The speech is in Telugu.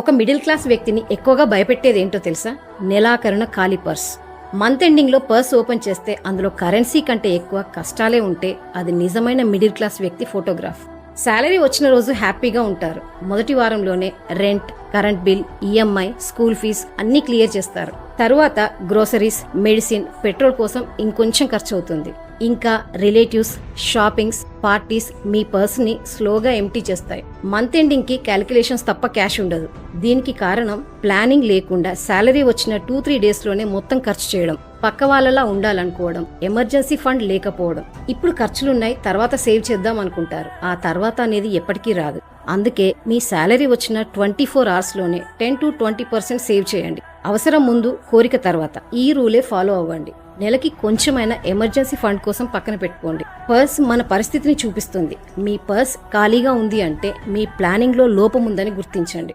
ఒక మిడిల్ క్లాస్ వ్యక్తిని ఎక్కువగా భయపెట్టేది ఏంటో తెలుసా? నెలాఖరున ఖాళీ పర్స్. మంత్ ఎండింగ్ లో పర్స్ ఓపెన్ చేస్తే అందులో కరెన్సీ కంటే ఎక్కువ కష్టాలే ఉంటే అది నిజమైన మిడిల్ క్లాస్ వ్యక్తి ఫోటోగ్రాఫ్. శాలరీ వచ్చిన రోజు హ్యాపీగా ఉంటారు. మొదటి వారంలోనే rent, current bill, EMI, school fees అన్ని క్లియర్ చేస్తారు. తరువాత గ్రోసరీస్, మెడిసిన్, పెట్రోల్ కోసం ఇంకొంచెం ఖర్చు అవుతుంది. ఇంకా రిలేటివ్స్, షాపింగ్స్, పార్టీస్ మీ పర్స్ ని స్లోగా ఎంప్టీ చేస్తాయి. మంత్ ఎండింగ్ కి క్యాలిక్యులేషన్స్ తప్ప క్యాష్ ఉండదు. దీనికి కారణం ప్లానింగ్ లేకుండా శాలరీ వచ్చిన 2-3 డేస్ లోనే మొత్తం ఖర్చు చేయడం, పక్క వాళ్ళలా ఉండాలనుకోవడం, ఎమర్జెన్సీ ఫండ్ లేకపోవడం. ఇప్పుడు ఖర్చులున్నాయి, తర్వాత సేవ్ చేద్దాం అనుకుంటారు. ఆ తర్వాత అనేది ఎప్పటికీ రాదు. అందుకే మీ శాలరీ వచ్చిన 24 అవర్స్ లోనే 10-20% సేవ్ చేయండి. అవసరం ముందు, కోరిక తర్వాత. ఈ రూలే ఫాలో అవ్వండి. నెలకి కొంచెమైనా ఎమర్జెన్సీ ఫండ్ కోసం పక్కన పెట్టుకోండి. పర్స్ మన పరిస్థితిని చూపిస్తుంది. మీ పర్స్ ఖాళీగా ఉంది అంటే మీ ప్లానింగ్ లో లోపం ఉందని గుర్తించండి.